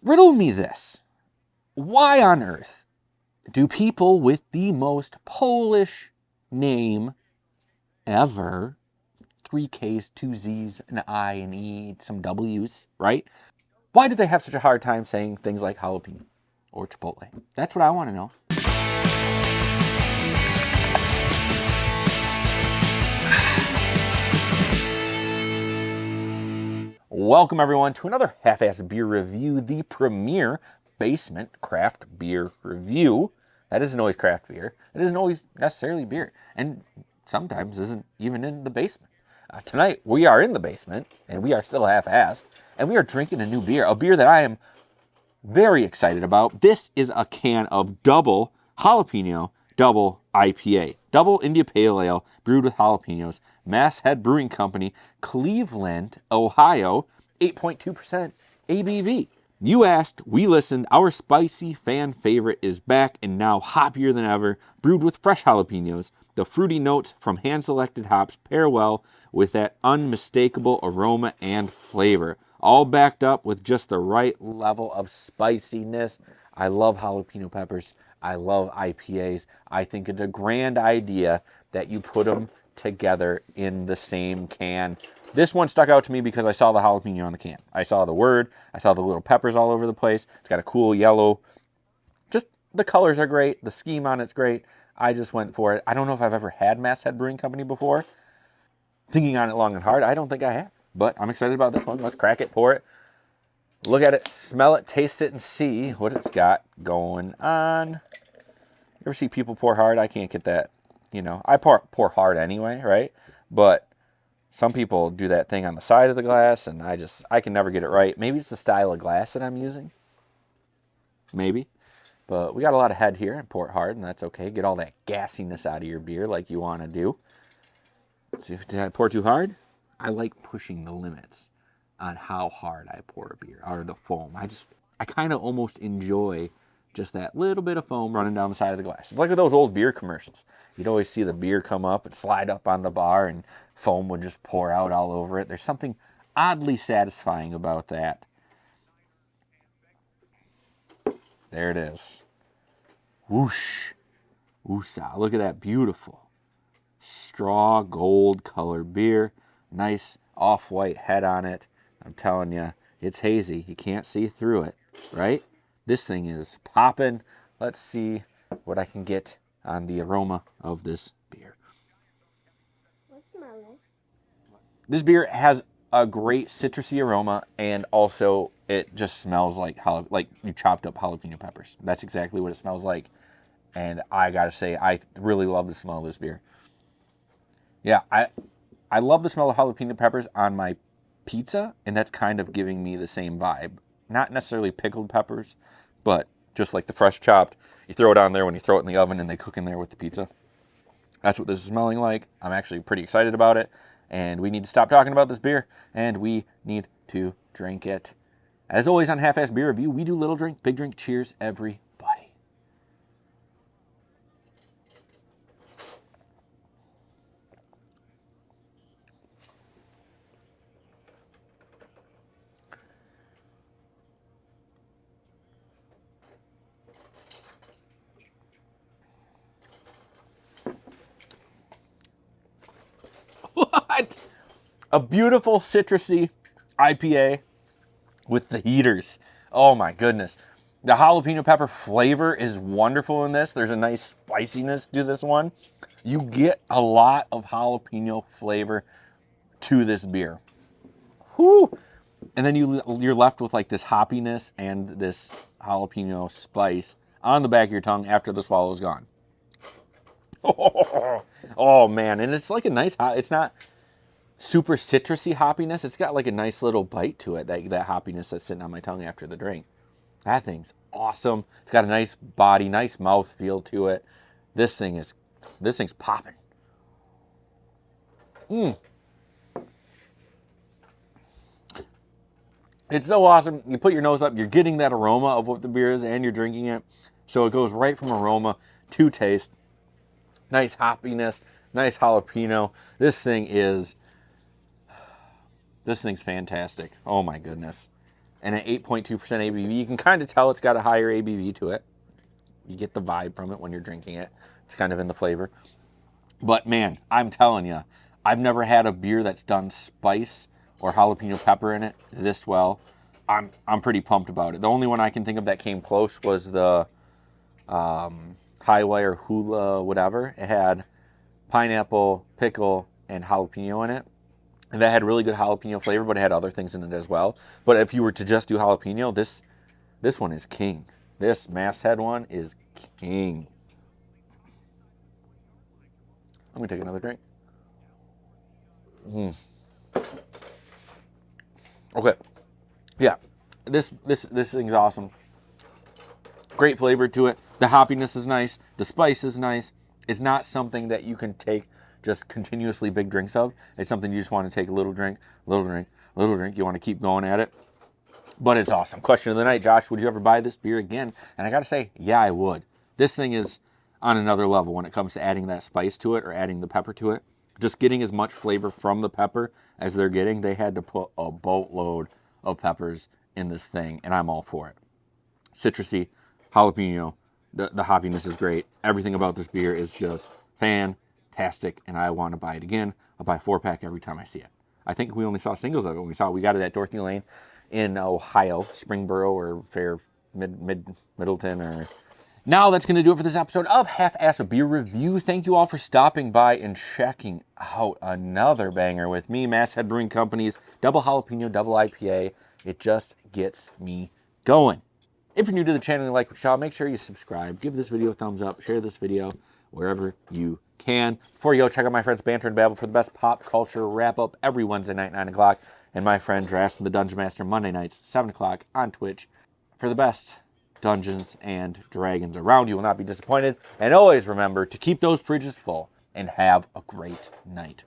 Riddle me this. Why on earth do people with the most Polish name ever, 3 Ks, 2 Zs, an I, an E, some Ws, right? Why do they have such a hard time saying things like jalapeno or chipotle? That's what I want to know. Welcome everyone to another Half-Assed Beer Review, the premier basement craft beer review. That isn't always craft beer. It isn't always necessarily beer. And sometimes isn't even in the basement. Tonight we are in the basement and we are still half-assed and we are drinking a new beer, a beer that I am very excited about. This is a can of double jalapeno, double IPA, double India Pale Ale, brewed with jalapenos, Masthead Brewing Company, Cleveland, Ohio, 8.2% ABV. You asked, we listened, our spicy fan favorite is back and now hoppier than ever, brewed with fresh jalapenos. The fruity notes from hand-selected hops pair well with that unmistakable aroma and flavor, all backed up with just the right level of spiciness. I love jalapeno peppers. I love IPAs. I think it's a grand idea that you put them together in the same can. This one stuck out to me because I saw the jalapeno on the can. I saw the word. I saw the little peppers all over the place. It's got a cool yellow. Just the colors are great. The scheme on it's great. I just went for it. I don't know if I've ever had Masthead Brewing Company before. Thinking on it long and hard, I don't think I have. But I'm excited about this one. Let's crack it, pour it, look at it, smell it, taste it, and see what it's got going on. You ever see people pour hard? I can't get that. You know, I pour hard anyway, right? But some people do that thing on the side of the glass, and I can never get it right. Maybe it's the style of glass that I'm using. Maybe. But we got a lot of head here, and pour it hard, and that's okay. Get all that gassiness out of your beer like you want to do. Let's see, did I pour too hard? I like pushing the limits on how hard I pour a beer, or the foam. I kind of almost enjoy just that little bit of foam running down the side of the glass. It's like with those old beer commercials. You'd always see the beer come up and slide up on the bar and foam would just pour out all over it. There's something oddly satisfying about that. There it is. Whoosh. Woosah. Look at that beautiful straw gold colored beer. Nice off-white head on it. I'm telling you, it's hazy. You can't see through it, right? This thing is popping. Let's see what I can get on the aroma of this beer. What smell like? This beer has a great citrusy aroma, and also it just smells like you chopped up jalapeno peppers. That's exactly what it smells like. And I gotta say, I really love the smell of this beer. Yeah, I love the smell of jalapeno peppers on my pizza, and that's kind of giving me the same vibe. Not necessarily pickled peppers, but just like the fresh chopped. You throw it on there when you throw it in the oven and they cook in there with the pizza. That's what this is smelling like. I'm actually pretty excited about it, and we need to stop talking about this beer, and we need to drink it. As always on Half-Assed Beer Review, we do little drink, big drink. Cheers, everybody. What? A beautiful citrusy IPA with the heaters. Oh my goodness. The jalapeno pepper flavor is wonderful in this. There's a nice spiciness to this one. You get a lot of jalapeno flavor to this beer. Whew. And then you're left with like this hoppiness and this jalapeno spice on the back of your tongue after the swallow is gone. Oh man, and it's like a nice hot, it's not super citrusy hoppiness. It's got like a nice little bite to it, that hoppiness that's sitting on my tongue after the drink. That thing's awesome. It's got a nice body, nice mouth feel to it. This thing's popping. It's so awesome. You put your nose up, you're getting that aroma of what the beer is, and you're drinking it. So it goes right from aroma to taste. Nice hoppiness, nice jalapeno. This thing's fantastic. Oh my goodness. and an 8.2% ABV. You can kind of tell it's got a higher ABV to it. You get the vibe from it when you're drinking it. It's kind of in the flavor. But man, I'm telling you, I've never had a beer that's done spice or jalapeno pepper in it this well. I'm pretty pumped about it. The only one I can think of that came close was the Highway or Hula, whatever. It had pineapple, pickle, and jalapeno in it. And that had really good jalapeno flavor, but it had other things in it as well. But if you were to just do jalapeno, this one is king. This Masthead one is king. I'm gonna take another drink. Okay, yeah, this thing's awesome. Great flavor to it. The hoppiness is nice. The spice is nice. It's not something that you can take just continuously big drinks of. It's something you just want to take a little drink, little drink, little drink. You want to keep going at it. But it's awesome. Question of the night, Josh, would you ever buy this beer again? And I got to say, yeah, I would. This thing is on another level when it comes to adding that spice to it or adding the pepper to it. Just getting as much flavor from the pepper as they're getting. They had to put a boatload of peppers in this thing, and I'm all for it. Citrusy, jalapeno, the hoppiness is great. Everything about this beer is just fantastic, and I want to buy it again. I'll buy a 4-pack every time I see it. I think we only saw singles of it when we got it at Dorthy Lane in Ohio, Springboro or Fair Middleton or... Now that's going to do it for this episode of Half-Ass Beer Review. Thank you all for stopping by and checking out another banger with me, Masthead Brewing Company's Double Jalapeno, Double IPA. It just gets me going. If you're new to the channel and you like what you saw, make sure you subscribe, give this video a thumbs up, share this video wherever you can. Before you go, check out my friends Banter and Babble for the best pop culture wrap-up every Wednesday night, 9 o'clock, and my friend Drastin the Dungeon Master Monday nights, 7 o'clock on Twitch for the best Dungeons and Dragons around. You will not be disappointed. And always remember to keep those fridges full and have a great night.